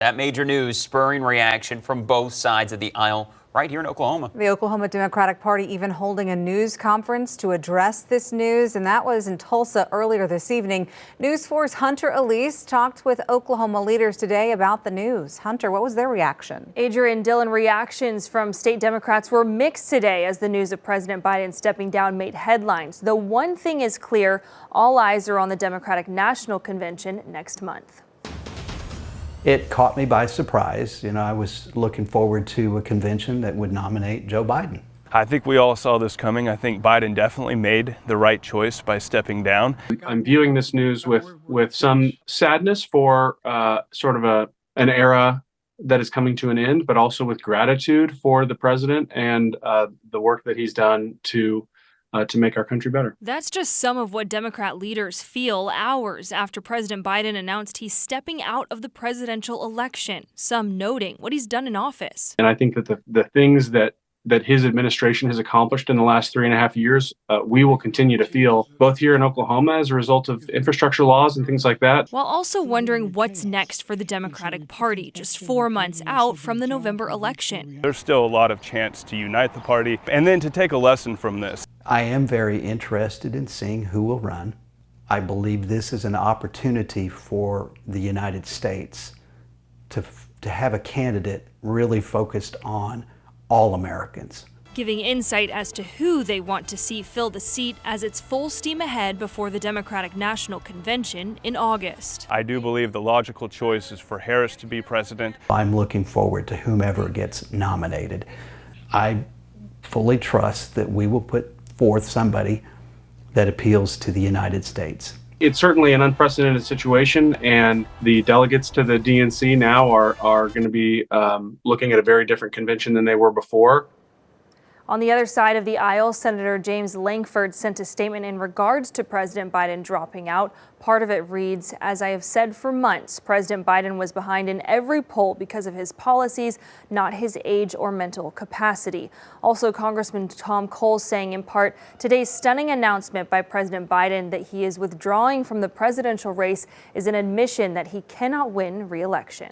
That major news spurring reaction from both sides of the aisle right here in Oklahoma. The Oklahoma Democratic Party even holding a news conference to address this news, and that was in Tulsa earlier this evening. News 4's Hunter Elise talked with Oklahoma leaders today about the news. Hunter, what was their reaction? Adrian Dillon, reactions from state Democrats were mixed today as the news of President Biden stepping down made headlines. Though one thing is clear, all eyes are on the Democratic National Convention next month. It caught me by surprise. I was looking forward to a convention that would nominate Joe Biden. I think we all saw this coming. I think Biden definitely made the right choice by stepping down. I'm viewing this news with some sadness for sort of an era that is coming to an end, but also with gratitude for the president and the work that he's done to make our country better. That's just some of what Democrat leaders feel hours after President Biden announced he's stepping out of the presidential election, some noting what he's done in office. And I think that the things that his administration has accomplished in the last 3.5 years, we will continue to feel both here in Oklahoma as a result of infrastructure laws and things like that. While also wondering what's next for the Democratic Party just 4 months out from the November election. There's still a lot of chance to unite the party and then to take a lesson from this. I am very interested in seeing who will run. I believe this is an opportunity for the United States to have a candidate really focused on all Americans. Giving insight as to who they want to see fill the seat as it's full steam ahead before the Democratic National Convention in August. I do believe the logical choice is for Harris to be president. I'm looking forward to whomever gets nominated. I fully trust that we will put forth somebody that appeals to the United States. It's certainly an unprecedented situation, and the delegates to the DNC now are going to be looking at a very different convention than they were before. On the other side of the aisle, Senator James Lankford sent a statement in regards to President Biden dropping out. Part of it reads, "As I have said for months, President Biden was behind in every poll because of his policies, not his age or mental capacity." Also, Congressman Tom Cole saying in part, today's stunning announcement by President Biden that he is withdrawing from the presidential race is an admission that he cannot win re-election.